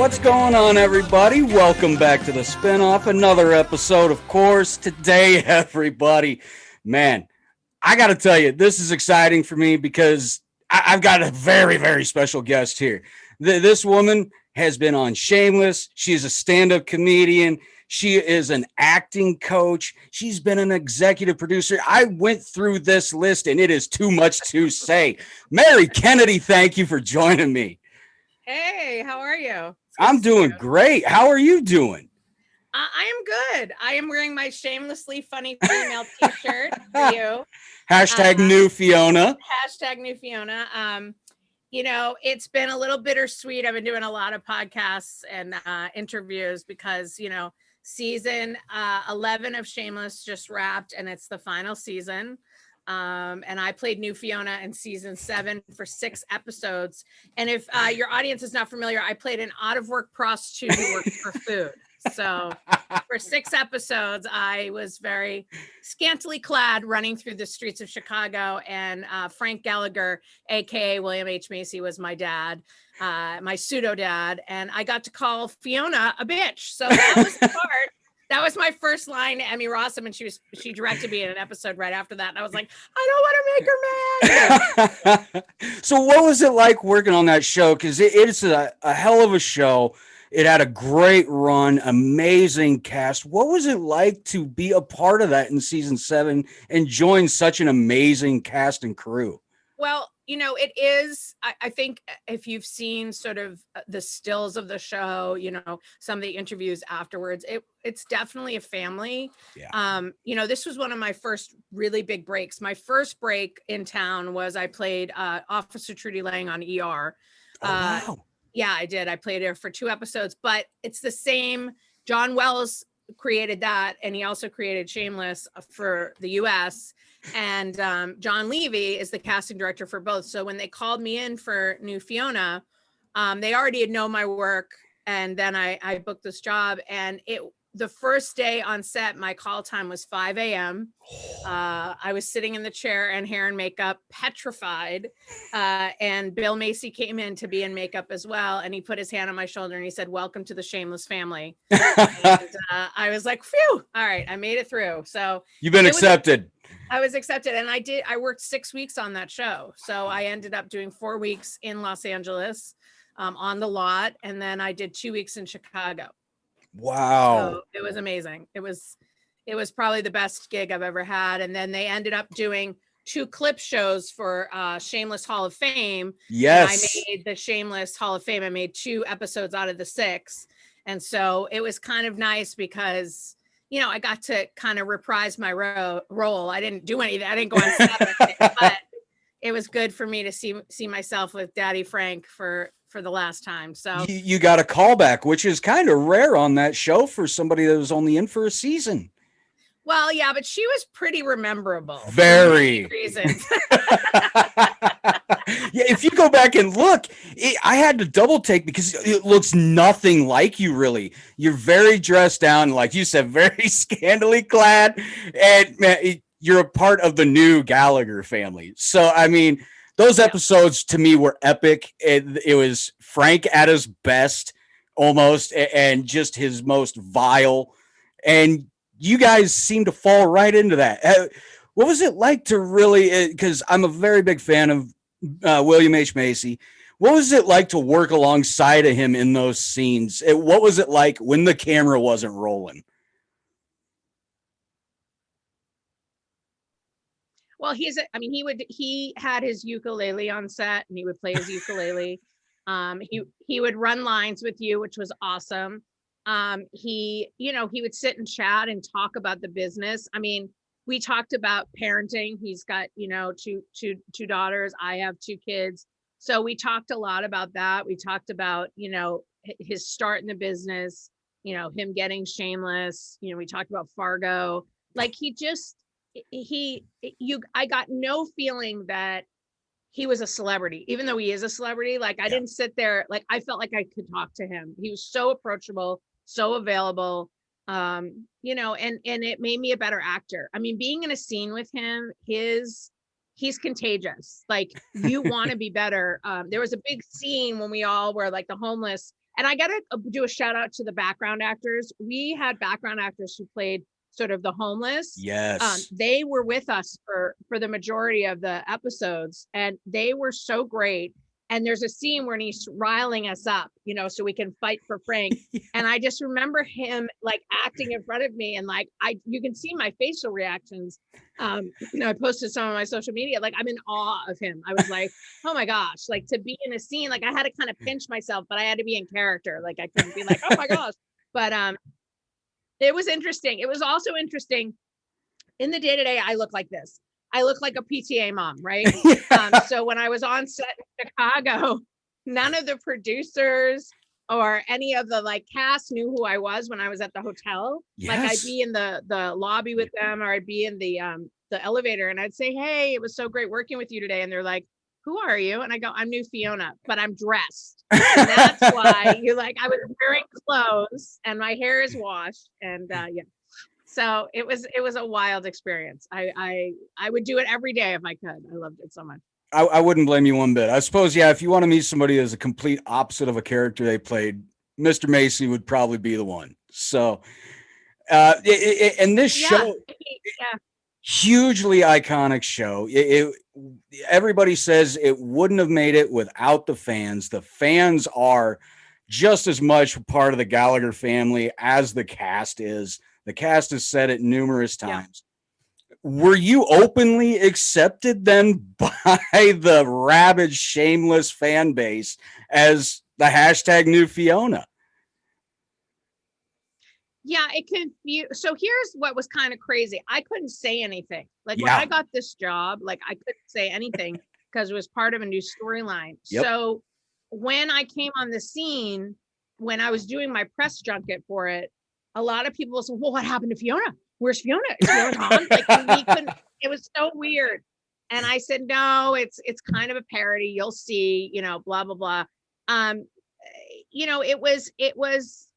What's going on, everybody? Welcome back to the spin-off. Another episode, of course. Today, everybody, man, I got to tell you, this is exciting for me because I've got a very, very special guest here. This woman has been on Shameless. She's a stand-up comedian. She is an acting coach. She's been an executive producer. I went through this list, and it is too much to say. Mary Kennedy, thank you for joining me. Hey, how are you? I'm doing great. How are you doing? I am good. I am wearing my shamelessly funny female t-shirt for you. Hashtag new Fiona. Hashtag new Fiona. It's been a little bittersweet. I've been doing a lot of podcasts and interviews because, season 11 of Shameless just wrapped and it's the final season. And I played new Fiona in season 7 for 6 episodes. And if your audience is not familiar, I played an out-of-work prostitute who worked for food. So for 6 episodes, I was very scantily clad running through the streets of Chicago. And Frank Gallagher, aka William H. Macy, was my dad, my pseudo dad. And I got to call Fiona a bitch. So that was the part. That was my first line to Emmy Rossum, and she directed me in an episode right after that. And I was like, I don't want to make her mad. So what was it like working on that show? Because it's a hell of a show. It had a great run, amazing cast. What was it like to be a part of that in season 7 and join such an amazing cast and crew? Well, it is, I think if you've seen sort of the stills of the show, some of the interviews afterwards, it's definitely a family. Yeah. This was one of my first really big breaks. My first break in town was I played Officer Trudy Lang on ER. Wow. Yeah, I did. I played her for 2 episodes, but it's the same. John Wells created that, and he also created Shameless for the US. And John Levy is the casting director for both. So when they called me in for new Fiona, they already had known my work. And then I booked this job. And the first day on set, my call time was 5 a.m. I was sitting in the chair and hair and makeup, petrified. And Bill Macy came in to be in makeup as well. And he put his hand on my shoulder and he said, "Welcome to the Shameless family." And I was like, phew, all right, I made it through. So you've been accepted. I was accepted, and I worked 6 weeks on that show. So I ended up doing 4 weeks in Los Angeles on the lot. And then I did 2 weeks in Chicago. Wow. So it was amazing. It was probably the best gig I've ever had. And then they ended up doing 2 clip shows for Shameless Hall of Fame. Yes. And I made the Shameless Hall of Fame. I made 2 episodes out of the 6. And so it was kind of nice because I got to kind of reprise my role. I didn't do anything. I didn't go on set, but it was good for me to see myself with Daddy Frank for the last time. So you got a callback, which is kind of rare on that show for somebody that was only in for a season. Well, yeah, but she was pretty rememberable. Very. For many reasons. Yeah, if you go back and look, I had to double take because it looks nothing like you, really. You're very dressed down, like you said, very scantily clad, and man, you're a part of the new Gallagher family. So, I mean, those episodes to me were epic. It was Frank at his best, almost, and just his most vile. And you guys seem to fall right into that. What was it like to really, because I'm a very big fan of William H. Macy. What was it like to work alongside of him in those scenes? What was it like when the camera wasn't rolling? Well, he had his ukulele on set and he would play his ukulele. He would run lines with you, which was awesome. He would sit and chat and talk about the business. I mean, we talked about parenting. He's got, two daughters. I have 2 kids. So we talked a lot about that. We talked about, his start in the business, him getting Shameless. We talked about Fargo. Like I got no feeling that he was a celebrity, even though he is a celebrity. Like I didn't sit there, like I felt like I could talk to him. He was so approachable, so available. And it made me a better actor. I mean, being in a scene with him, he's contagious. Like you want to be better. There was a big scene when we all were like the homeless And I got to do a shout out to the background actors. We had background actors who played sort of the homeless. Yes. They were with us for the majority of the episodes, and they were so great. And there's a scene where he's riling us up, so we can fight for Frank. And I just remember him like acting in front of me, and like you can see my facial reactions. I posted some on my social media, like I'm in awe of him. I was like, oh my gosh, like to be in a scene, like I had to kind of pinch myself, but I had to be in character. Like I couldn't be like, oh my gosh. But it was interesting. It was also interesting in the day-to-day. I look like this. I look like a PTA mom, right? So when I was on set in Chicago, none of the producers or any of the like cast knew who I was when I was at the hotel. Yes. Like I'd be in the lobby with them, or I'd be in the elevator, and I'd say, hey, it was so great working with you today. And they're like, who are you? And I go, I'm New Fiona, but I'm dressed. And that's why you like, I was wearing clothes and my hair is washed. And yeah. So it was a wild experience. I would do it every day if I could. I loved it so much. I wouldn't blame you one bit. I suppose, yeah, if you want to meet somebody as a complete opposite of a character they played, Mr. Macy would probably be the one. So, and this show, hugely iconic show. Everybody says it wouldn't have made it without the fans. The fans are just as much part of the Gallagher family as the cast is. The cast has said it numerous times. Yeah. Were you openly accepted then by the rabid, shameless fan base as the hashtag New Fiona? Yeah, it confused. So here's what was kind of crazy. I couldn't say anything. Like when I got this job, like I couldn't say anything because it was part of a new storyline. Yep. So when I came on the scene, when I was doing my press junket for it, a lot of people said, well, what happened to Fiona? Where's Fiona? Is Fiona gone? Like we couldn't, it was so weird. And I said, no, it's kind of a parody. You'll see, blah, blah, blah. It was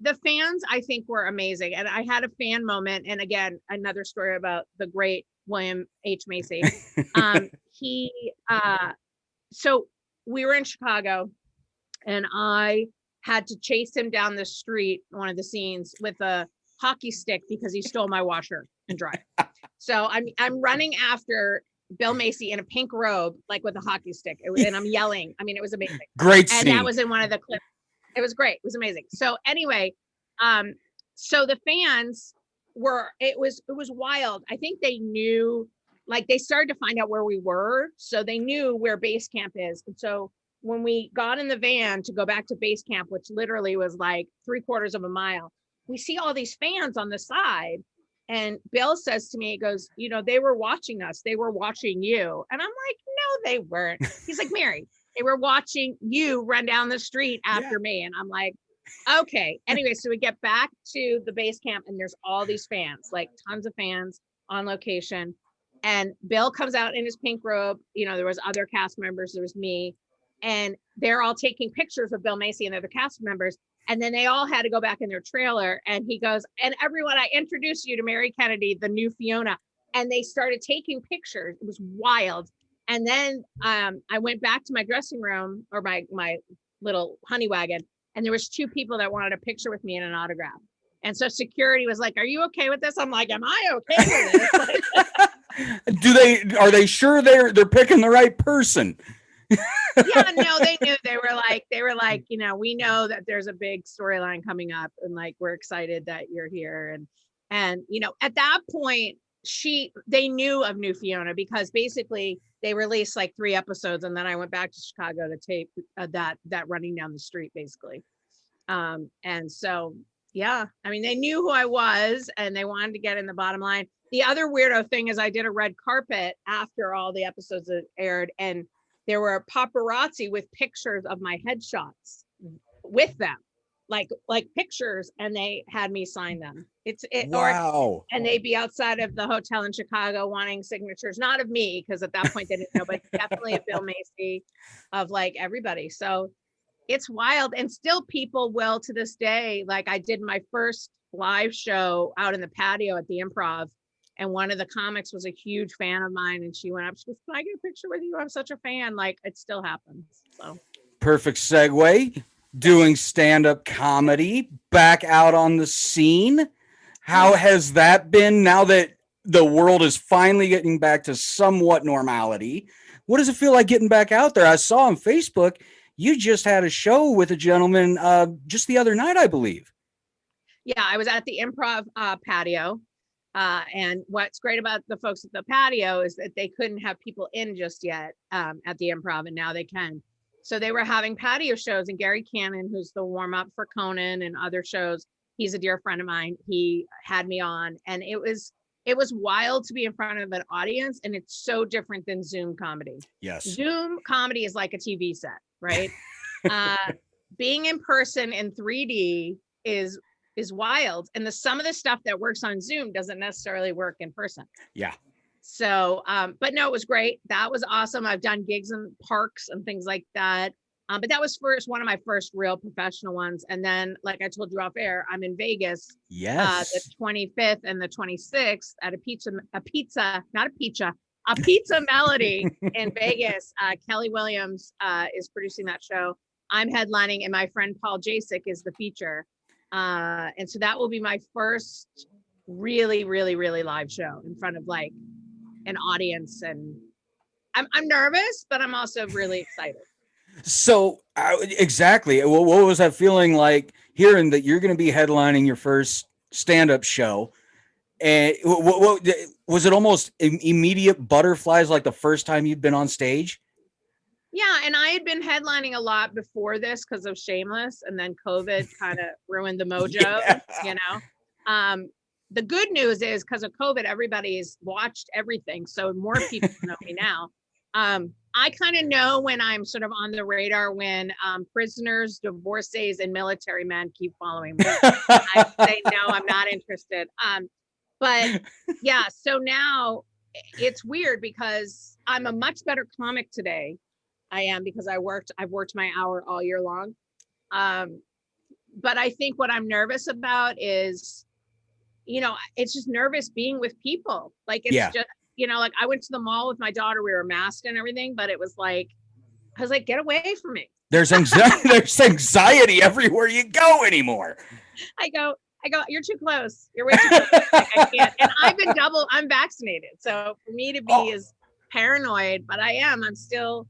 the fans, I think, were amazing. And I had a fan moment. And again, another story about the great William H. Macy. So we were in Chicago and I had to chase him down the street, one of the scenes, with a hockey stick because he stole my washer and dryer. So I'm running after Bill Macy in a pink robe, like with a hockey stick, and I'm yelling. I mean, it was amazing. Great scene. And that was in one of the clips. It was great. It was amazing. So anyway, so the fans it was wild. I think they knew, like they started to find out where we were. So they knew where base camp is. And so when we got in the van to go back to base camp, which literally was like 3/4 of a mile, we see all these fans on the side. And Bill says to me, he goes, they were watching us. They were watching you. And I'm like, no, they weren't. He's like, Mary, they were watching you run down the street after me. And I'm like, okay. Anyway, so we get back to the base camp and there's all these fans, like tons of fans on location. And Bill comes out in his pink robe. There was other cast members. There was me. And they're all taking pictures of Bill Macy and other cast members. And then they all had to go back in their trailer. And he goes, and everyone, I introduced you to Mary Kennedy, the new Fiona. And they started taking pictures. It was wild. And then I went back to my dressing room, or my little honey wagon. And there was 2 people that wanted a picture with me and an autograph. And so security was like, are you okay with this? I'm like, am I okay with this? Are they sure they're picking the right person? Yeah, no, they knew. They were like, we know that there's a big storyline coming up, and like we're excited that you're here. And at that point, they knew of New Fiona because basically they released like 3 episodes, and then I went back to Chicago to tape that running down the street basically. And so yeah, I mean, they knew who I was and they wanted to get in the bottom line. The other weirdo thing is I did a red carpet after all the episodes that aired, and there were paparazzi with pictures of my headshots with them, like pictures, and they had me sign them. Wow. And they'd be outside of the hotel in Chicago wanting signatures, not of me, because at that point they didn't know, but definitely of Bill Macy, of like everybody. So it's wild. And still people will to this day, like I did my first live show out in the patio at the Improv. And one of the comics was a huge fan of mine. And she went up, she goes, can I get a picture with you? I'm such a fan. Like it still happens. So perfect segue. doing stand-up comedy, back out on the scene. How Yeah. has that been now that the world is finally getting back to somewhat normality? What does it feel like getting back out there? I saw on Facebook you just had a show with a gentleman just the other night, I believe. Yeah, I was at the improv patio. And what's great about the folks at the patio is that they couldn't have people in just yet at the improv, and now they can. So they were having patio shows, and Gary Cannon, who's the warm up for Conan and other shows, he's a dear friend of mine. He had me on, and it was wild to be in front of an audience, and it's so different than Zoom comedy. Yes. Zoom comedy is like a TV set, right? uh, Being in person in 3D is wild, and some of the stuff that works on Zoom doesn't necessarily work in person. Yeah. So but no, it was great. That was awesome. I've done gigs in parks and things like that, but that was one of my first real professional ones. And then, like I told you off air, I'm in Vegas Yes. the 25th and the 26th at a pizza melody in Vegas. Kelly Williams is producing that show. I'm headlining, and my friend Paul Jasek is the feature. And so that will be my first really, really, really live show in front of like an audience. And I'm nervous, but I'm also really excited. So exactly, what was that feeling like hearing that you're going to be headlining your first stand-up show? And what was it? Almost immediate butterflies, like the first time you'd been on stage? Yeah, and I had been headlining a lot before this because of Shameless, and then COVID kind of ruined the mojo. Yeah. You know, the good news is because of COVID, everybody's watched everything, so more people know me now. I kind of know when I'm sort of on the radar when prisoners, divorcees, and military men keep following me. I say no, I'm not interested. But yeah, so now it's weird because I'm a much better comic today. I am, because I've worked my hour all year long. But I think what I'm nervous about is, it's just nervous being with people. Like, it's just, like I went to the mall with my daughter, we were masked and everything, but it was like, I was like, get away from me. There's anxiety everywhere you go anymore. I go, you're too close. You're way too close. Like, I can't. And I'm vaccinated. So for me to be as paranoid, but I'm still,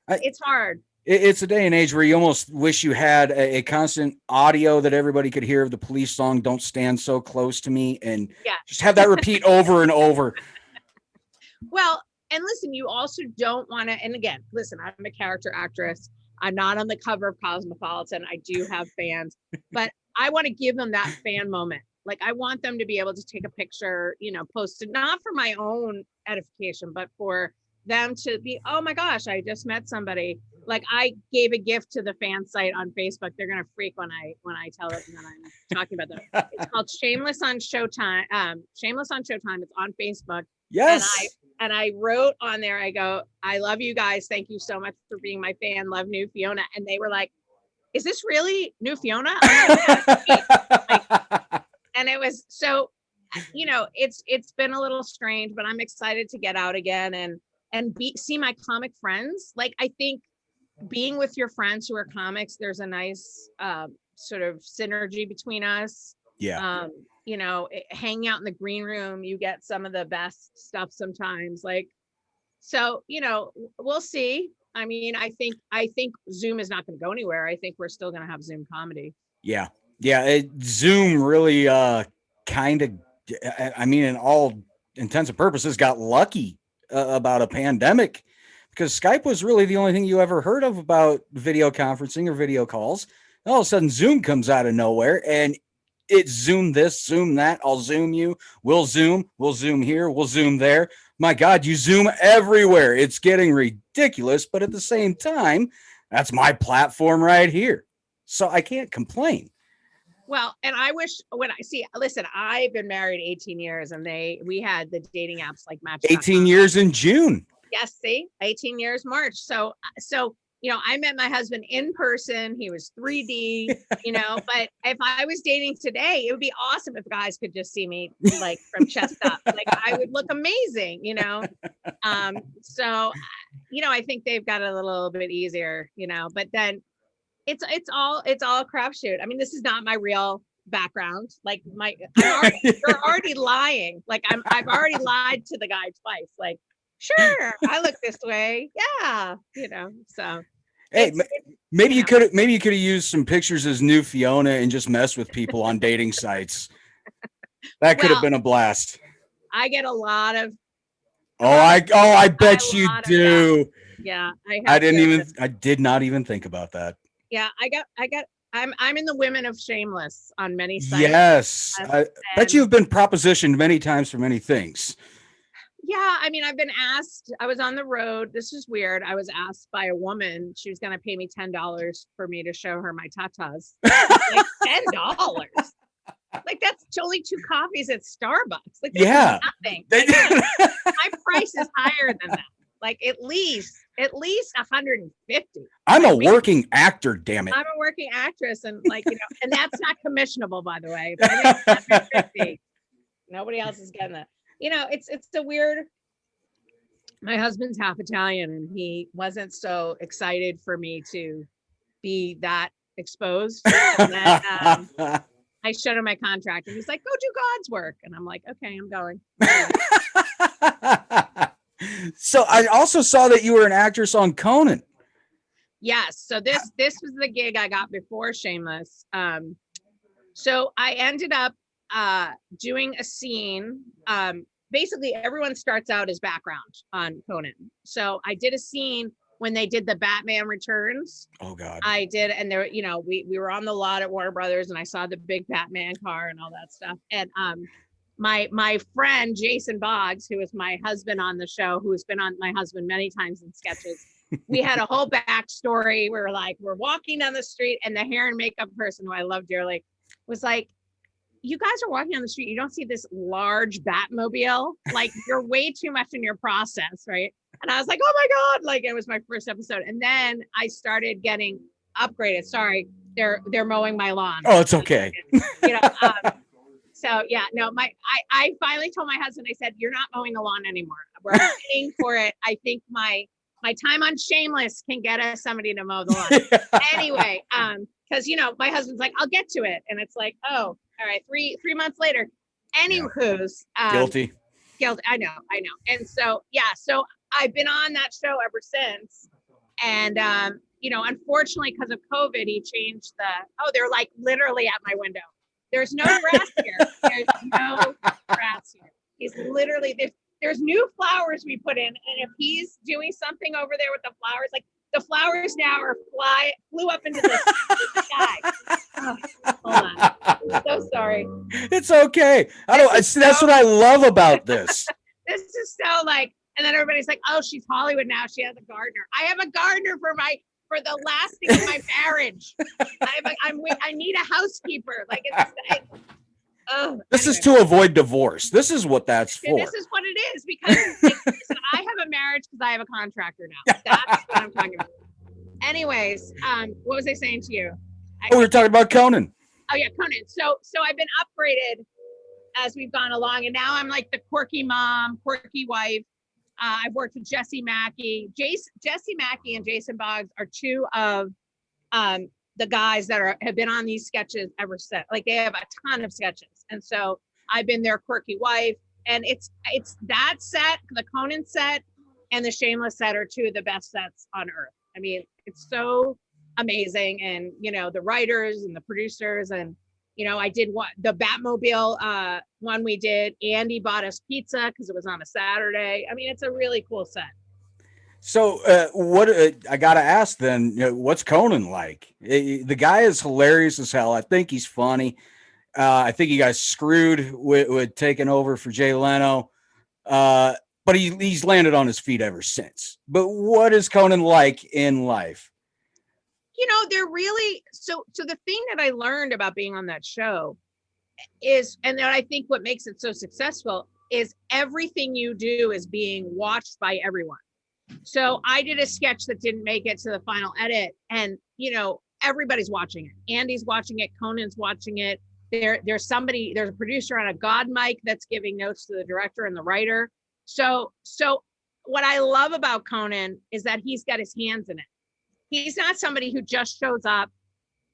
it's hard. It's a day and age where you almost wish you had a constant audio that everybody could hear of the Police song, "Don't Stand So Close to Me," and just have that repeat over and over. Well, and listen, you also don't want to, and again, listen, I'm a character actress. I'm not on the cover of Cosmopolitan. I do have fans, but I want to give them that fan moment. Like, I want them to be able to take a picture, post it, not for my own edification, but for them to be, oh my gosh, I just met somebody. Like, I gave a gift to the fan site on Facebook. They're gonna freak when I tell them that I'm talking about them. It's called Shameless on Showtime. Shameless on Showtime. It's on Facebook. Yes. And I wrote on there, I go, I love you guys. Thank you so much for being my fan. Love New Fiona. And they were like, is this really New Fiona? And it was so, it's been a little strange, but I'm excited to get out again and see my comic friends. Like, I think being with your friends who are comics, there's a nice sort of synergy between us. Yeah. Hanging out in the green room, you get some of the best stuff sometimes. Like, so, we'll see. I mean, I think Zoom is not going to go anywhere. I think we're still going to have Zoom comedy. Yeah. Zoom really kind of, I mean, in all intents and purposes, got lucky about a pandemic, because Skype was really the only thing you ever heard of about video conferencing or video calls. And all of a sudden, Zoom comes out of nowhere, and it's Zoom this, Zoom that. I'll Zoom you. We'll Zoom here. We'll Zoom there. My God, you Zoom everywhere. It's getting ridiculous, but at the same time, that's my platform right here. So I can't complain. Well, and I wish listen, I've been married 18 years, and we had the dating apps like Match. 18 years in June. Yes, see, 18 years March. So, I met my husband in person. He was 3D, but if I was dating today, it would be awesome if guys could just see me like from chest up. Like, I would look amazing, So, I think they've got it a little bit easier, but then it's all a crapshoot. I mean, this is not my real background. Like you're already lying. Like I've already lied to the guy twice. Like, sure, I look this way. Yeah, so Hey, it's maybe you could have used some pictures as new Fiona and just mess with people on dating sites. That could have well, been a blast. I get a lot of I bet you do. yeah, I did not even think about that. yeah, I'm in the women of Shameless on many sites. Yes. I bet you've been propositioned many times for many things. Yeah, I mean, I've been asked, I was on the road. This is weird. I was asked by a woman, she was going to pay me $10 for me to show her my tatas. Like $10. Like that's only 2 coffees at Starbucks. Like yeah, nothing. My price is higher than that. Like at least 150. I'm a working actor, damn it. I'm a working actress, and and that's not commissionable, by the way. If I make 150, nobody else is getting that. It's a weird. My husband's half Italian, and he wasn't so excited for me to be that exposed. And then, I showed him my contract, and he's like, "Go do God's work," and I'm like, "Okay, I'm going." So I also saw that you were an actress on Conan. Yes. So this was the gig I got before Shameless. So I ended up doing a scene. Basically, everyone starts out as background on Conan. So I did a scene when they did the Batman Returns. Oh God. I did, and there, we were on the lot at Warner Brothers, and I saw the big Batman car and all that stuff. And my friend Jason Boggs, who is my husband on the show, who's been on my husband many times in sketches, we had a whole backstory. We're walking down the street, and the hair and makeup person, who I love dearly, was like, "You guys are walking on the street, you don't see this large Batmobile? Like, you're way too much in your process, right?" And I was like, "Oh my God!" Like, it was my first episode, and then I started getting upgraded. Sorry, they're mowing my lawn. Oh, it's okay. So yeah, no, I finally told my husband, I said, "You're not mowing the lawn anymore. We're paying for it. I think my time on Shameless can get us somebody to mow the lawn." Anyway, because my husband's like, "I'll get to it," and it's like, oh, all right, three months later. Anywho's guilty. I know. And so so I've been on that show ever since. And unfortunately, because of COVID, he changed they're like literally at my window. There's no grass here. There's no grass here. He's literally there's new flowers we put in, and if he's doing something over there with the flowers, like the flowers now flew up into the sky. Oh, hold on. I'm so sorry. It's okay. That's what I love about this. This is so and then everybody's like, "Oh, she's Hollywood now. She has a gardener." I have a gardener for the lasting of my marriage. I need a housekeeper. This is to avoid divorce. This is what that's for. This is what it is, because listen, I have a marriage because I have a contractor now. That's what I'm talking about. Anyways, what was I saying to you? We were talking about Conan. Oh yeah, Conan. So I've been upgraded as we've gone along, and now I'm like the quirky mom, quirky wife. I've worked with Jesse Mackey. Jesse Mackey and Jason Boggs are 2 of the guys that have been on these sketches ever since. Like, they have a ton of sketches, and so I've been their quirky wife. And it's that set, the Conan set, and the Shameless set are 2 of the best sets on earth. I mean, it's so amazing, and the writers and the producers, and I did the Batmobile one we did. Andy bought us pizza because it was on a Saturday. I mean, it's a really cool set. So what I got to ask then, what's Conan like? The guy is hilarious as hell. I think he's funny. I think you guys screwed with taking over for Jay Leno. But he's landed on his feet ever since. But what is Conan like in life? They're really so the thing that I learned about being on that show is, and that I think what makes it so successful, is everything you do is being watched by everyone. So I did a sketch that didn't make it to the final edit, and everybody's watching it. Andy's watching it, Conan's watching it. There's a producer on a God mic that's giving notes to the director and the writer. So what I love about Conan is that he's got his hands in it. he's not somebody who just shows up.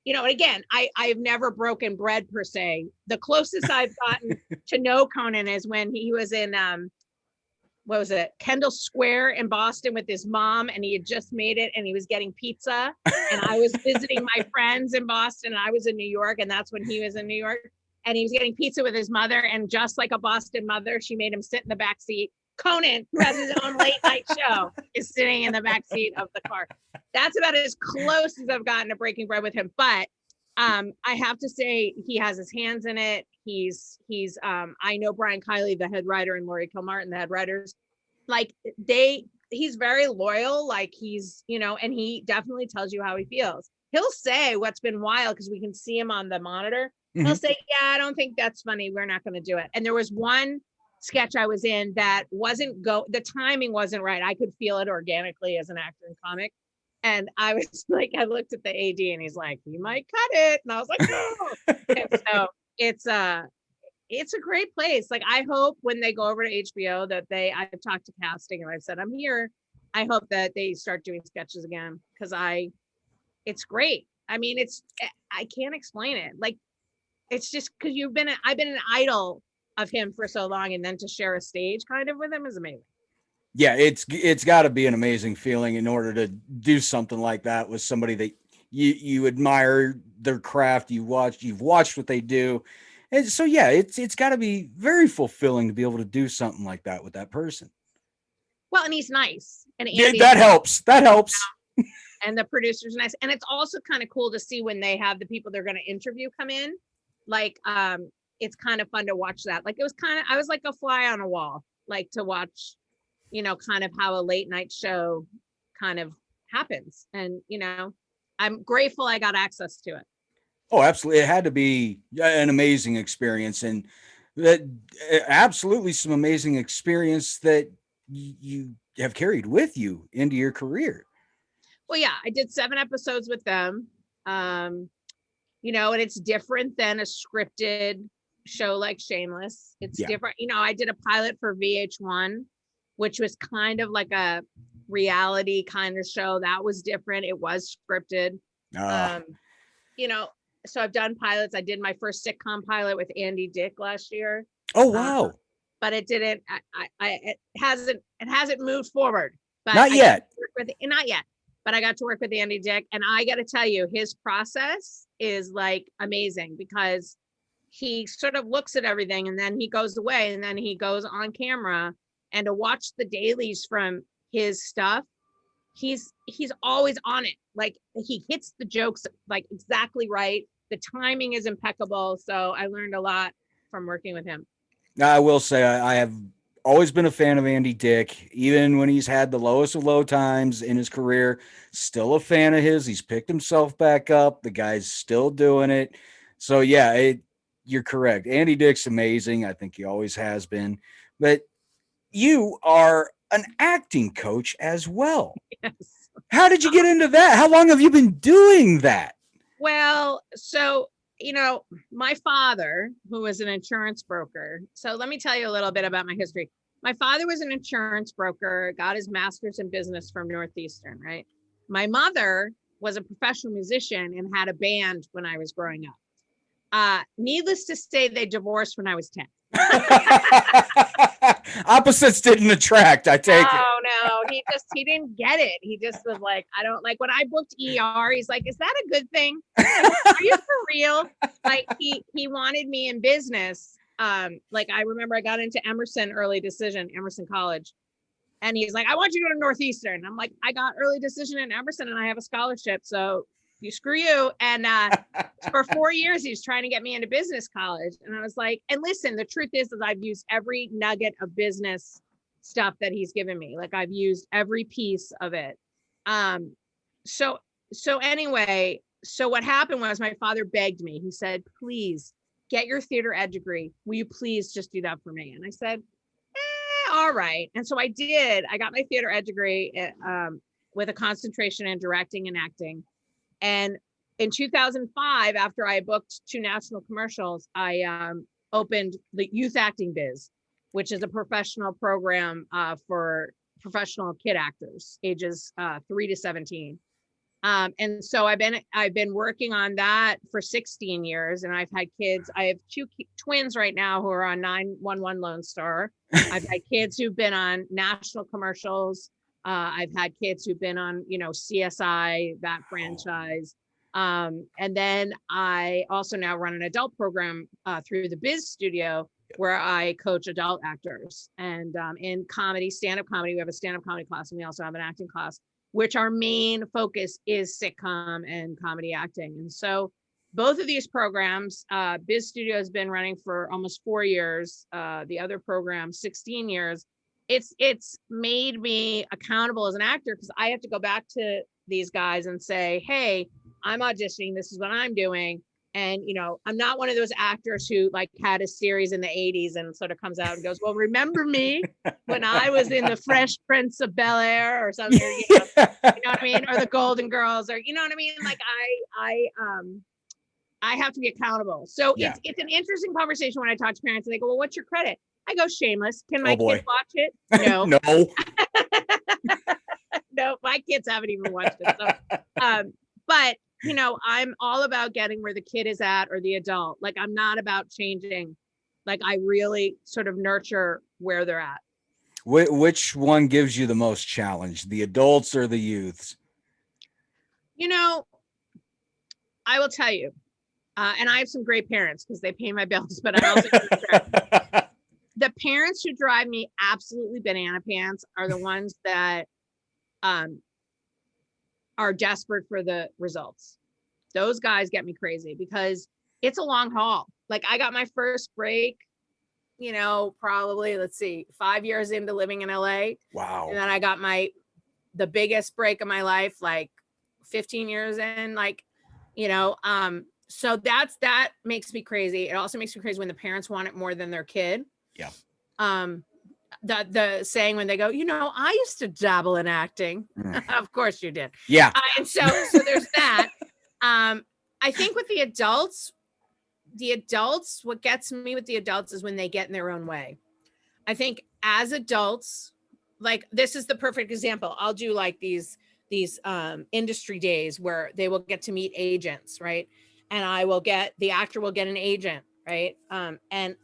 You know, and again, I've never broken bread per se. The closest I've gotten to know Conan is when he was in what was it, Kendall Square in Boston with his mom, and he had just made it and he was getting pizza. And I was visiting my friends in Boston and I was in New York, and that's when he was in New York. And he was getting pizza with his mother, and just like a Boston mother, she made him sit in the back seat. Conan, who has his own late night show, is sitting in the back seat of the car. That's about as close as I've gotten to breaking bread with him. But I have to say he has his hands in it. He's I know Brian Kiley, the head writer, and Laurie Kilmartin, the head writers, like he's very loyal. Like he's, you know, and he definitely tells you how he feels. He'll say what's been wild because we can see him on the monitor. He'll say, yeah, I don't think that's funny. We're not going to do it. And there was one sketch I was in that the timing wasn't right. I could feel it organically as an actor and comic. And I was like, I looked at the AD and he's like, you might cut it. And I was like, no. And so it's a great place. Like, I hope when they go over to HBO that I've talked to casting and I've said, I'm here. I hope that they start doing sketches again. Cause it's great. I mean, I can't explain it. Like, it's just because I've been an idol of him for so long, and then to share a stage kind of with him is amazing. Yeah, it's got to be an amazing feeling in order to do something like that with somebody that you admire their craft, you've watched what they do. And so yeah, it's got to be very fulfilling to be able to do something like that with that person. Well, and he's nice. And yeah, that helps. That helps. And the producer's nice. And it's also kind of cool to see when they have the people they're going to interview come in. Like, it's kind of fun to watch that. Like, I was like a fly on a wall, like to watch, you know, kind of how a late night show kind of happens. And, you know, I'm grateful I got access to it. Oh, absolutely. It had to be an amazing experience, and that absolutely some amazing experience that you have carried with you into your career. Well, yeah, I did 7 episodes with them. You know, and it's different than a scripted show like Shameless. It's different. You know, I did a pilot for VH1, which was kind of like a reality kind of show. That was different. It was scripted. You know, so I've done pilots. I did my first sitcom pilot with Andy Dick last year. Oh, wow. But it didn't, it hasn't moved forward. But not yet. Not yet. But I got to work with Andy Dick, and I got to tell you, his process is like amazing because he sort of looks at everything and then he goes away and then he goes on camera, and to watch the dailies from his stuff, he's always on it. Like, he hits the jokes like exactly right. The timing is impeccable. So I learned a lot from working with him. I will say I have always been a fan of Andy Dick, even when he's had the lowest of low times in his career. Still a fan of his. He's picked himself back up. The guy's still doing it. So yeah, you're correct. Andy Dick's amazing. I think he always has been. But you are an acting coach as well. Yes. How did you get into that? How long have you been doing that? Well, so, you know, my father, who was an insurance broker. So let me tell you a little bit about my history. My father was an insurance broker, got his master's in business from Northeastern, right? My mother was a professional musician and had a band when I was growing up. Needless to say, they divorced when I was 10. Opposites didn't attract, I take it. Oh no, he didn't get it. He just was like, I don't like, when I booked ER, he's like, is that a good thing? Like, are you for real? Like, he wanted me in business. Like, I remember I got into Emerson College. And he's like, I want you to go to Northeastern. I'm like, I got early decision in Emerson and I have a scholarship. So screw you. And for 4 years, he was trying to get me into business college. And I was like, and listen, the truth is I've used every nugget of business stuff that he's given me. Like, I've used every piece of it. So anyway, so what happened was my father begged me. He said, please get your theater ed degree. Will you please just do that for me? And I said, all right. And so I did. I got my theater ed degree with a concentration in directing and acting. And in 2005, after I booked 2 national commercials, I opened the Youth Acting Biz, which is a professional program for professional kid actors, ages 3 to 17. And so I've been working on that for 16 years, and I've had kids. I have two twins right now who are on 911 Lone Star. I've had kids who've been on national commercials. I've had kids who've been on, CSI, that franchise. And then I also now run an adult program through the Biz Studio, where I coach adult actors. And in comedy, stand-up comedy, we have a stand-up comedy class, and we also have an acting class, which our main focus is sitcom and comedy acting. And so both of these programs, Biz Studio has been running for almost 4 years. The other program, 16 years. It's made me accountable as an actor, because I have to go back to these guys and say, hey, I'm auditioning. This is what I'm doing. And, I'm not one of those actors who like had a series in the 80s and sort of comes out and goes, well, remember me when I was in the Fresh Prince of Bel-Air or something, you know what I mean? Or the Golden Girls, or, you know what I mean? Like I have to be accountable. So it's an interesting conversation when I talk to parents and they go, well, what's your credit? I go, Shameless. Can my kid watch it? No. No. No, my kids haven't even watched it. So, but I'm all about getting where the kid is at, or the adult. Like, I'm not about changing. Like, I really sort of nurture where they're at. Which one gives you the most challenge, the adults or the youths? I will tell you, and I have some great parents because they pay my bills, but I also the parents who drive me absolutely banana pants are the ones that are desperate for the results. Those guys get me crazy because it's a long haul. Like, I got my first break, probably, 5 years into living in LA. Wow. And then I got the biggest break of my life, like 15 years in, so that makes me crazy. It also makes me crazy when the parents want it more than their kid. Yeah. The saying when they go, I used to dabble in acting. Of course you did. Yeah. And so there's that. I think with the adults, what gets me with the adults is when they get in their own way. I think as adults, like, this is the perfect example. I'll do like these industry days where they will get to meet agents, right? And the actor will get an agent, right? And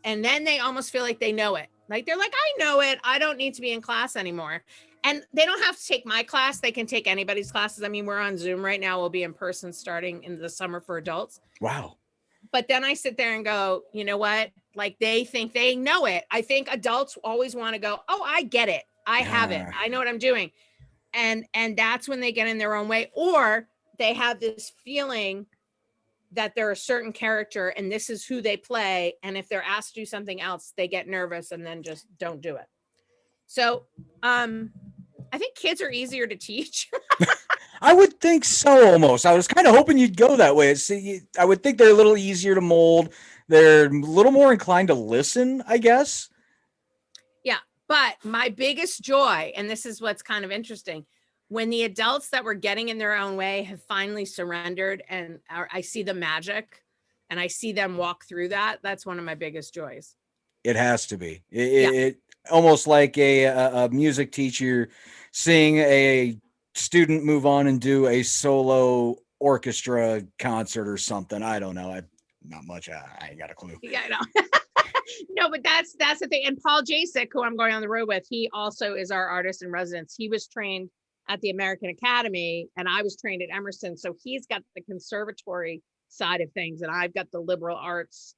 then they almost feel like they know it. Like, they're like, I know it. I don't need to be in class anymore. And they don't have to take my class. They can take anybody's classes. I mean, we're on Zoom right now. We'll be in person starting in the summer for adults. Wow. But then I sit there and go, you know what? Like, they think they know it. I think adults always want to go, oh, I get it. I have it. I know what I'm doing. And that's when they get in their own way, or they have this feeling that they're a certain character and this is who they play. And if they're asked to do something else, they get nervous and then just don't do it. So I think kids are easier to teach. I would think so, almost. I was kind of hoping you'd go that way. See, I would think they're a little easier to mold. They're a little more inclined to listen, I guess. Yeah. But my biggest joy, and this is what's kind of interesting, when the adults that were getting in their own way have finally surrendered, and I see the magic and I see them walk through that, that's one of my biggest joys. It has to be. It almost like a music teacher seeing a student move on and do a solo orchestra concert or something. I don't know. Not much. I ain't got a clue. Yeah, I know. No, but that's the thing. And Paul Jasek, who I'm going on the road with, he also is our artist in residence. He was trained at the American Academy and I was trained at Emerson. So he's got the conservatory side of things and I've got the liberal arts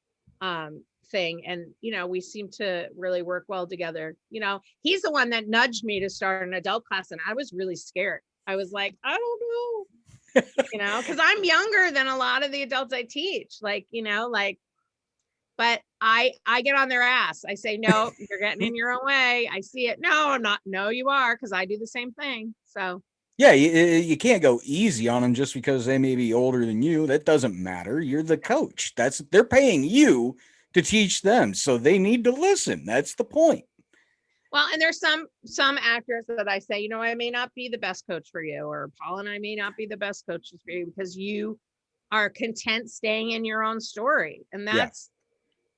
thing. And, we seem to really work well together. He's the one that nudged me to start an adult class and I was really scared. I was like, I don't know, because I'm younger than a lot of the adults I teach, but I get on their ass. I say, no, you're getting in your own way. I see it. No, I'm not. No, you are. Because I do the same thing. So. Yeah, you can't go easy on them just because they may be older than you. That doesn't matter. You're the coach. They're paying you to teach them. So they need to listen. That's the point. Well, and there's some actors that I say, I may not be the best coach for you, or Paul and I may not be the best coaches for you because you are content staying in your own story. And that's,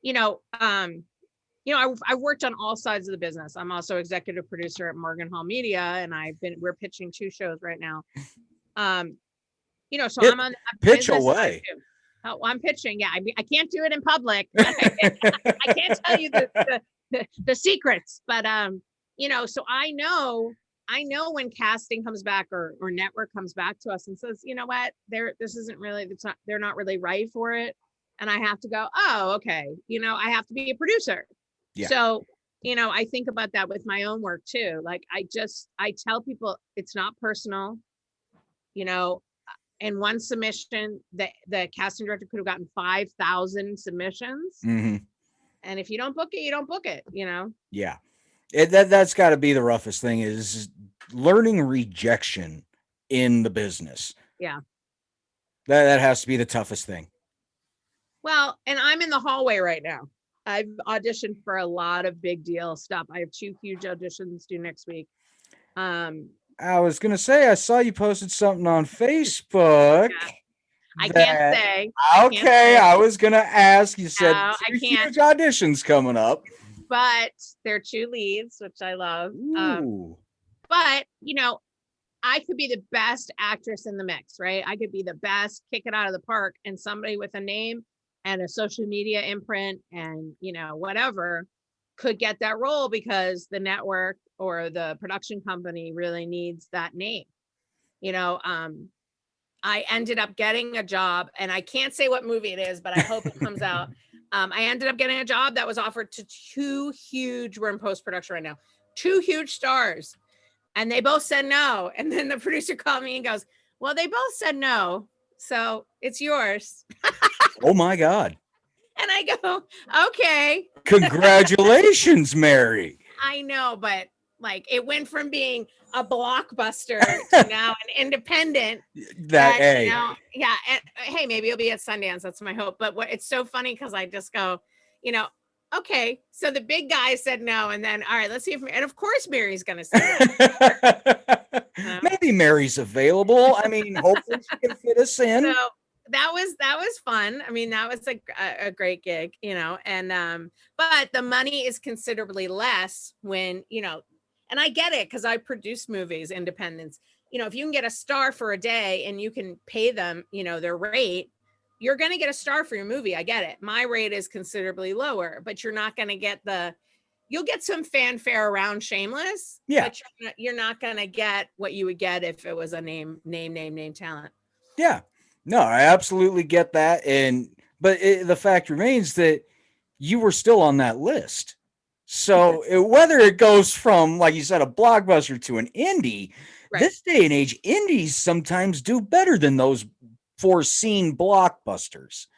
I've worked on all sides of the business. I'm also executive producer at Morgan Hall Media, and we're pitching 2 shows right now. So Hit, I'm on the pitch business side away. too. Oh, I'm pitching. Yeah, I can't do it in public. I can't tell you the secrets, but so I know when casting comes back or network comes back to us and says, you know what, they're not really right for it, and I have to go, oh, okay, I have to be a producer. Yeah. So I think about that with my own work too. Like I tell people it's not personal. You know, in one submission, the casting director could have gotten 5,000 submissions. Mm-hmm. And if you don't book it, you don't book it. Yeah. That's got to be the roughest thing is learning rejection in the business. Yeah. That has to be the toughest thing. Well, and I'm in the hallway right now. I've auditioned for a lot of big deal stuff. I have 2 huge auditions due next week. I was gonna say I saw you posted something on Facebook. Yeah. I can't say. Okay, I was gonna ask. You said No, I 2 can't. huge auditions coming up. But they're 2 leads, which I love. But I could be the best actress in the mix, right? I could be the best, kick it out of the park, and somebody with a name and a social media imprint and whatever could get that role because the network or the production company really needs that name. I ended up getting a job, and I can't say what movie it is, but I hope it comes out. I ended up getting a job that was offered to 2 huge, we're in post-production right now, 2 huge stars. And they both said no. And then the producer called me and goes, well, they both said no, so it's yours. Oh my God. And I go, okay. Congratulations, Mary. I know, but it went from being a blockbuster to now an independent. Hey. Yeah. And hey, maybe it'll be at Sundance. That's my hope. But it's so funny because I just go, okay, so the big guy said no, and then all right, let's see and of course Mary's gonna say no. Maybe Mary's available. I mean, hopefully she can fit us in. So that was fun. I mean, that was a great gig, and but the money is considerably less when and I get it because I produce movies, independents. If you can get a star for a day and you can pay them, their rate, you're going to get a star for your movie. I get it. My rate is considerably lower, but you're not going to get you'll get some fanfare around Shameless. Yeah. But you're not going to get what you would get if it was a name talent. Yeah. No, I absolutely get that. But the fact remains that you were still on that list. So whether it goes from, like you said, a blockbuster to an indie, right, this day and age, indies sometimes do better than those foreseen blockbusters.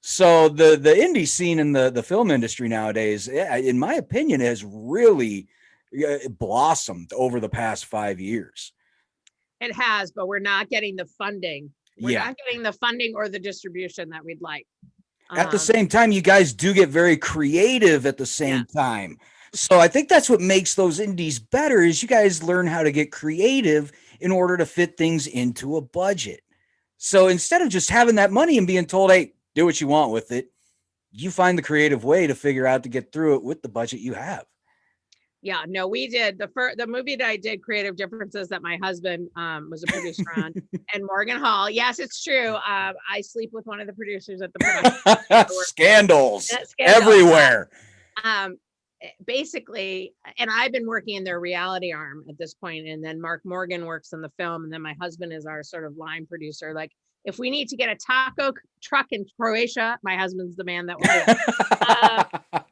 So the indie scene in the film industry nowadays, in my opinion, has really blossomed over the past 5 years. It has, but we're not getting the funding. We're not getting the funding or the distribution that we'd like. At the same time, you guys do get very creative at the same time. So I think that's what makes those indies better is you guys learn how to get creative in order to fit things into a budget. So instead of just having that money and being told, hey, do what you want with it, you find the creative way to figure out to get through it with the budget you have. Yeah, no, we did the movie that I did, Creative Differences, that my husband was a producer on, and Morgan Hall. Yes, it's true. I sleep with one of the producers at the production. Scandals everywhere. Basically, and I've been working in their reality arm at this point, and then Mark Morgan works in the film, and then my husband is our sort of line producer. Like, if we need to get a taco truck in Croatia, my husband's the man that will do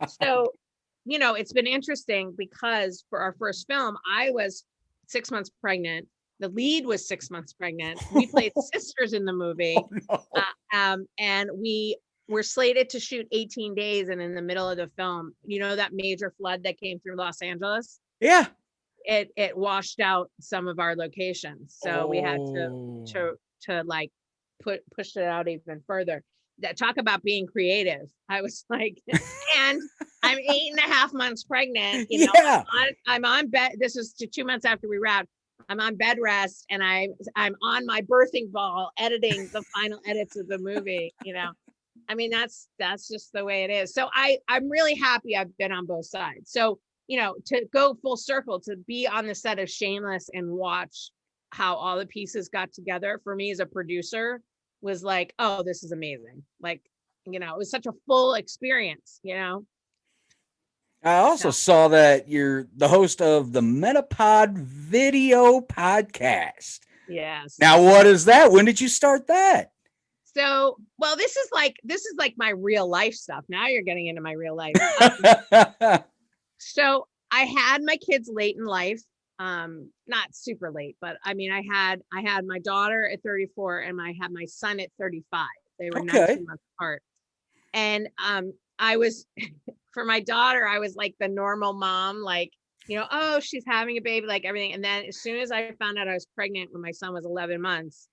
it. So, it's been interesting because for our first film, I was 6 months pregnant. The lead was 6 months pregnant. We played sisters in the movie. Oh, no. And we were slated to shoot 18 days. And in the middle of the film, that major flood that came through Los Angeles? Yeah. It washed out some of our locations. So we had to like push it out even further. Talk about being creative. I was like, and I'm 8.5 months pregnant. I'm on bed. This is 2 months after we wrapped. I'm on bed rest, and I'm on my birthing ball editing the final edits of the movie. I mean, that's just the way it is. So I'm really happy I've been on both sides. So to go full circle, to be on the set of Shameless and watch how all the pieces got together for me as a producer was like, oh, this is amazing. Like, it was such a full experience, I also So, saw that you're the host of the Metapod video podcast. yes. Now, what is that? When did you start that? So, well, this is like my real life stuff. Now you're getting into my real life. So I had my kids late in life, not super late, but I mean, I had my daughter at 34 and I had my son at 35. They were Okay. 19 months apart. And I was for my daughter, I was like the normal mom, like, oh, she's having a baby, like everything. And then as soon as I found out I was pregnant when my son was 11 months,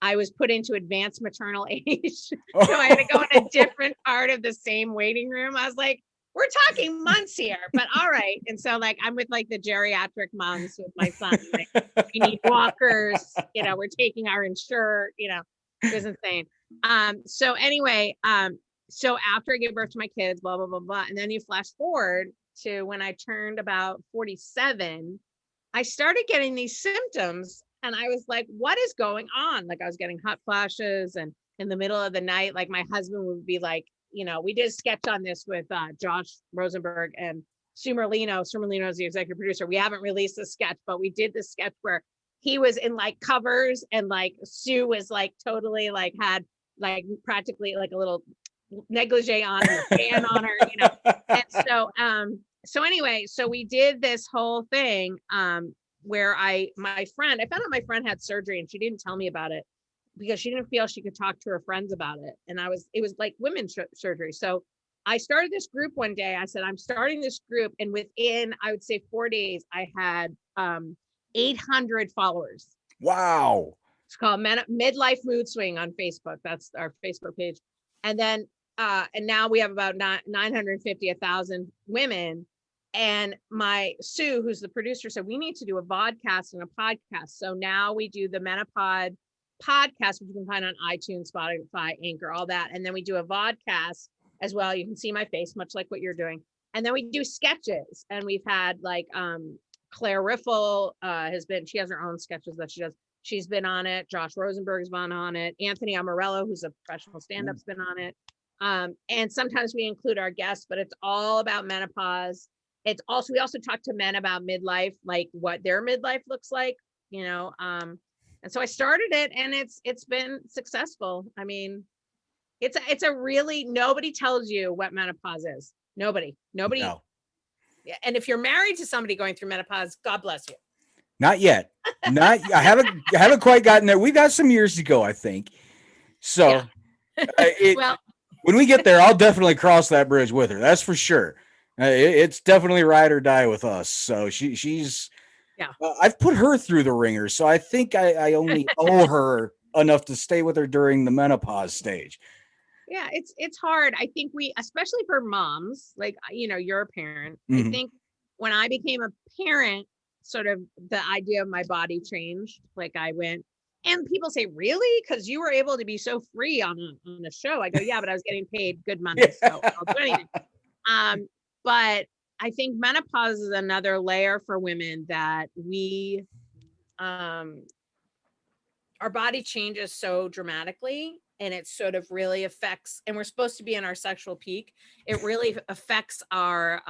I was put into advanced maternal age. So I had to go in a different part of the same waiting room. I was like, we're talking months here, but all right. And so like, I'm with like the geriatric moms with my son, like we need walkers, we're taking our Ensure, it was insane. So anyway, so after I gave birth to my kids, blah, blah, blah, blah. And then you flash forward to when I turned about 47, I started getting these symptoms and I was like, what is going on? Like I was getting hot flashes and in the middle of the night, like my husband would be like, we did a sketch on this with Josh Rosenberg and Sue Merlino. Sue Merlino is the executive producer. We haven't released the sketch, but we did the sketch where he was in like covers and like Sue was like totally like had like practically like a little negligee on and a fan on her, And so anyway, so we did this whole thing where I found out my friend had surgery and she didn't tell me about it because she didn't feel she could talk to her friends about it. And it was like women's surgery. So I started this group one day. I said, I'm starting this group. And within, I would say 4 days, I had 800 followers. Wow. It's called Midlife Mood Swing on Facebook. That's our Facebook page. And then, and now we have about 950, 1,000 women. And my Sue, who's the producer, said, we need to do a vodcast and a podcast. So now we do the Menopod podcast, which you can find on iTunes, Spotify, Anchor, all that. And then we do a vodcast as well. You can see my face, much like what you're doing. And then we do sketches. And we've had like Claire Riffle she has her own sketches that she does. She's been on it. Josh Rosenberg's been on it. Anthony Amarello, who's a professional stand-up's been on it. And sometimes we include our guests, but it's all about menopause. We also talk to men about midlife, like what their midlife looks like, and so I started it and it's been successful. I mean, it's a really, nobody tells you what menopause is. Nobody. No. And if you're married to somebody going through menopause, God bless you. Not yet. I haven't quite gotten there. We got some years to go, I think. So Well, when we get there, I'll definitely cross that bridge with her. That's for sure. It's definitely ride or die with us. So she's I've put her through the ringer. So I think I only owe her enough to stay with her during the menopause stage. Yeah, it's hard. I think especially for moms, like, you're a parent. Mhm. I think when I became a parent, sort of the idea of my body changed. Like I went, and people say, really? Because you were able to be so free on a show. I go, yeah, but I was getting paid good money, so I'll do anything. But I think menopause is another layer for women that our body changes so dramatically and it sort of really affects, and we're supposed to be in our sexual peak. It really affects our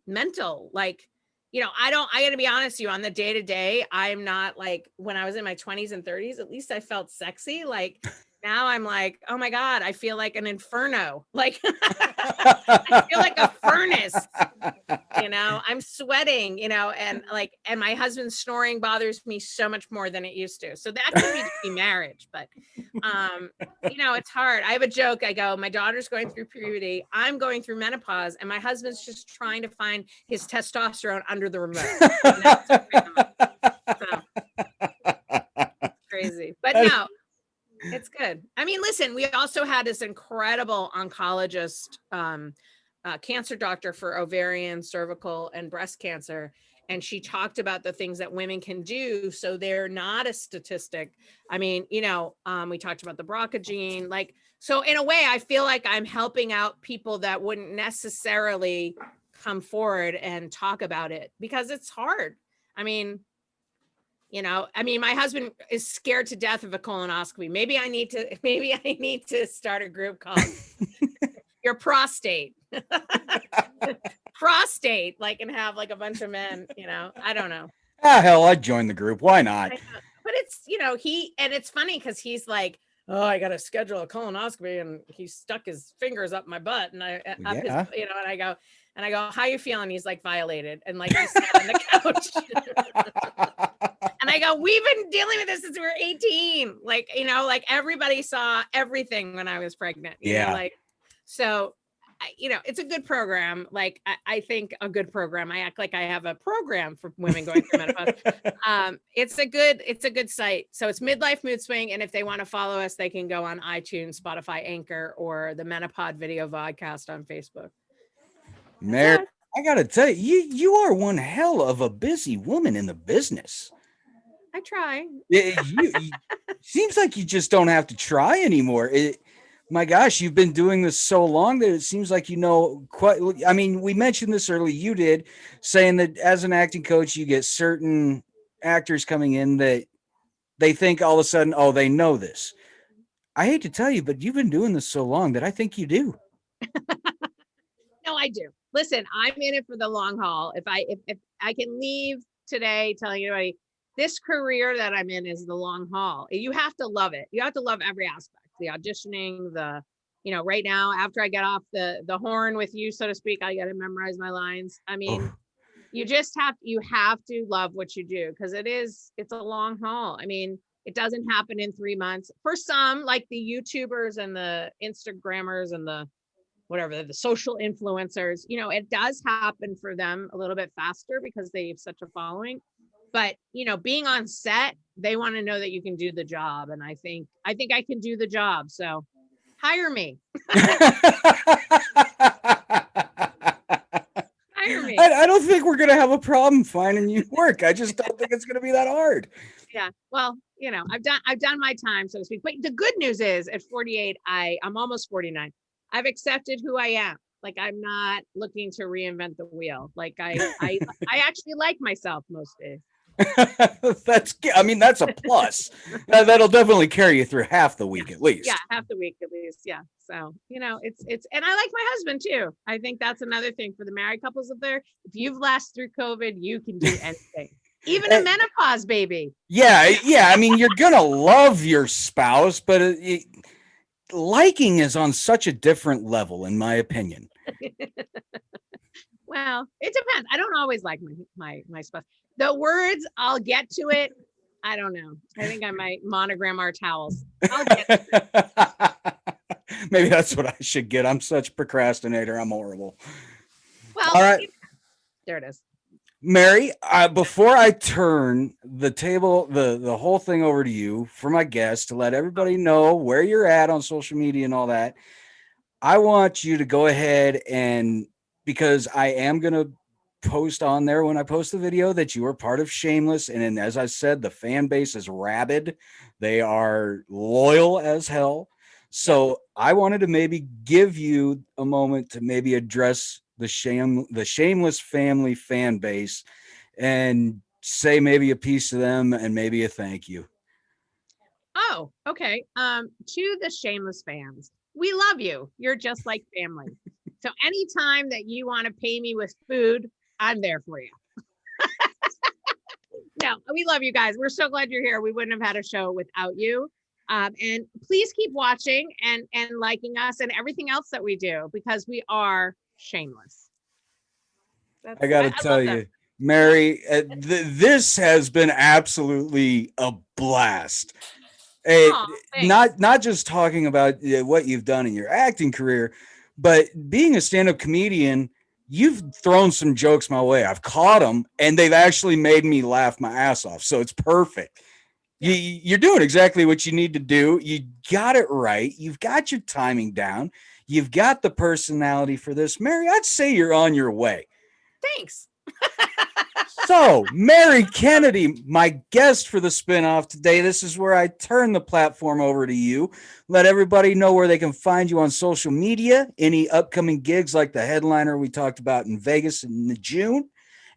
mental, like, I gotta be honest with you, on the day to day, I'm not like when I was in my 20s and 30s, at least I felt sexy. Like now I'm like, oh my God, I feel like an inferno. Like I feel like a furnace, I'm sweating, and my husband's snoring bothers me so much more than it used to. So that could be marriage, but it's hard. I have a joke. I go, my daughter's going through puberty. I'm going through menopause and my husband's just trying to find his testosterone under the remote. It's crazy, but no, it's good. I mean, listen, we also had this incredible oncologist, cancer doctor for ovarian, cervical, and breast cancer. And she talked about the things that women can do so they're not a statistic. I mean, we talked about the BRCA gene. Like, so in a way, I feel like I'm helping out people that wouldn't necessarily come forward and talk about it because it's hard. I mean, I mean, my husband is scared to death of a colonoscopy. Maybe I need to start a group called Your Prostate. Prostate, like, and have like a bunch of men, I don't know. Hell, I'd join the group. Why not? But it's, and it's funny because he's like, oh, I got to schedule a colonoscopy, and he stuck his fingers up my butt, and and I go, how you feeling? He's like, violated, and like he sat on the couch. And I go, we've been dealing with this since we were 18. Like, like everybody saw everything when I was pregnant. So, it's a good program. Like, I think a good program. I act like I have a program for women going through menopause. It's a good site. So it's Midlife Mood Swing. And if they want to follow us, they can go on iTunes, Spotify, Anchor, or the Menopod Video Vodcast on Facebook. Mary, I got to tell you, you are one hell of a busy woman in the business. I try. You seems like you just don't have to try anymore. My gosh, you've been doing this so long that it seems like quite. I mean, we mentioned this early. You did, saying that as an acting coach, you get certain actors coming in that they think all of a sudden, oh, they know this. I hate to tell you, but you've been doing this so long that I think you do. No, I do. Listen, I'm in it for the long haul. If I can leave today telling anybody, this career that I'm in is the long haul. You have to love it. You have to love every aspect. The auditioning, right now, after I get off the horn with you, so to speak, I got to memorize my lines. I mean, you have to love what you do, because it's a long haul. I mean, it doesn't happen in 3 months. For some, like the YouTubers and the Instagrammers and the social influencers, it does happen for them a little bit faster because they have such a following. But, being on set, they want to know that you can do the job. And I think I can do the job. So hire me. Hire me. I don't think we're going to have a problem finding you work. I just don't think it's going to be that hard. Yeah. Well, I've done my time, so to speak. But the good news is at 48, I'm almost 49. I've accepted who I am. Like, I'm not looking to reinvent the wheel. Like, I actually like myself most days. That's a plus. That'll definitely carry you through half the week at least. Yeah, half the week at least. Yeah. So, it's and I like my husband too. I think that's another thing for the married couples up there. If you've lasted through COVID, you can do anything. Even a menopause baby. Yeah. I mean, you're gonna love your spouse, but liking is on such a different level, in my opinion. Well, it depends. I don't always like my spouse. The words, I'll get to it. I don't know. I think I might monogram our towels. I'll get to it. Maybe that's what I should get. I'm such a procrastinator. I'm horrible. Well, all right. There it is. Mary, before I turn the table, the whole thing over to you for my guest to let everybody know where you're at on social media and all that, I want you to go ahead and, because I am going to post on there when I post the video that you are part of Shameless. And as I said, the fan base is rabid. They are loyal as hell. So I wanted to maybe give you a moment to maybe address the Shameless family fan base and say maybe a piece to them and maybe a thank you. Oh, okay. To the Shameless fans, we love you. You're just like family. So anytime that you want to pay me with food, I'm there for you. No, we love you guys. We're so glad you're here. We wouldn't have had a show without you. And please keep watching and liking us and everything else that we do, because we are shameless. I got to tell you, Mary, this has been absolutely a blast. Not just talking about what you've done in your acting career, but being a stand-up comedian. You've thrown some jokes my way. I've caught them, and they've actually made me laugh my ass off. So it's perfect. Yeah. You're doing exactly what you need to do. You got it right. You've got your timing down. You've got the personality for this. Mary, I'd say you're on your way. Thanks. So, Mary Kennedy, my guest for the spin-off today. This is where I turn the platform over to you. Let everybody know where they can find you on social media, any upcoming gigs like the headliner we talked about in Vegas in June,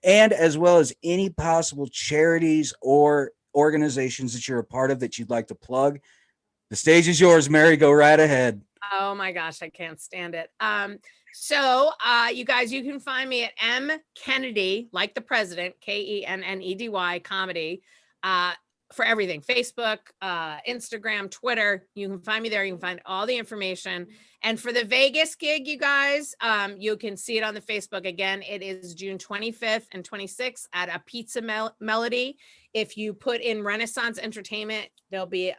and as well as any possible charities or organizations that you're a part of that you'd like to plug. The stage is yours, Mary. Go right ahead. Oh my gosh, I can't stand it. You guys, you can find me at M Kennedy, like the president, Kennedy comedy, for everything. Facebook, Instagram, Twitter. You can find me there. You can find all the information. And for the Vegas gig, you guys, you can see it on the Facebook. Again, it is June 25th and 26th at a Pizza Melody. If you put in Renaissance Entertainment, there'll be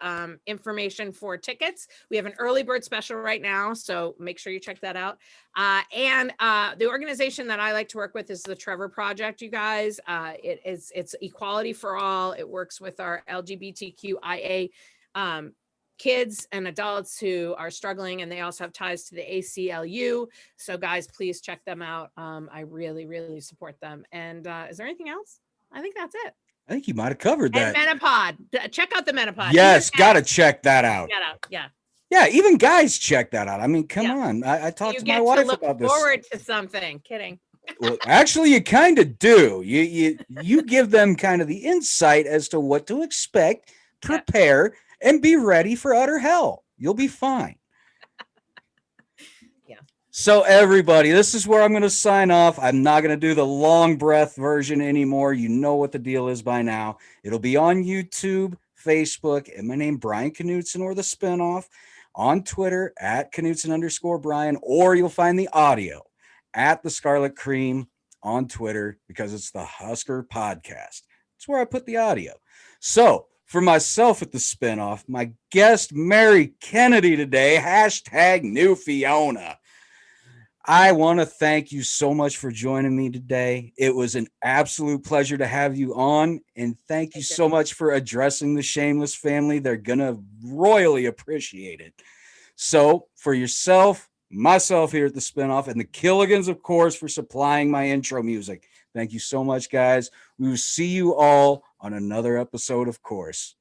information for tickets. We have an early bird special right now, so make sure you check that out. And the organization that I like to work with is the Trevor Project, you guys. It's equality for all. It works with our LGBTQIA kids and adults who are struggling, and they also have ties to the ACLU. So guys, please check them out. I really, really support them. And is there anything else? I think that's it. I think you might have covered that. And Menopod. Check out the Menopod. Yes, got to check that out. Yeah. Yeah, even guys check that out. I mean, come on. I talked to my wife about this. Forward to something. Kidding. Well, actually, you kind of do. You give them kind of the insight as to what to expect, prepare, and be ready for utter hell. You'll be fine. So everybody, this is where I'm going to sign off. I'm not going to do the long breath version anymore. You know what the deal is by now. It'll be on YouTube, Facebook, and my name, Brian Knutson, or the spinoff, on Twitter at Knutson_Brian, or you'll find the audio at the Scarlet Cream on Twitter, because it's the Husker Podcast. It's where I put the audio. So for myself at the spinoff, my guest, Mary Kennedy today, #newfiona. I want to thank you so much for joining me today. It was an absolute pleasure to have you on. And thank you so much for addressing the Shameless family. They're going to royally appreciate it. So for yourself, myself here at the spinoff, and the Killigans, of course, for supplying my intro music. Thank you so much, guys. We will see you all on another episode, of course.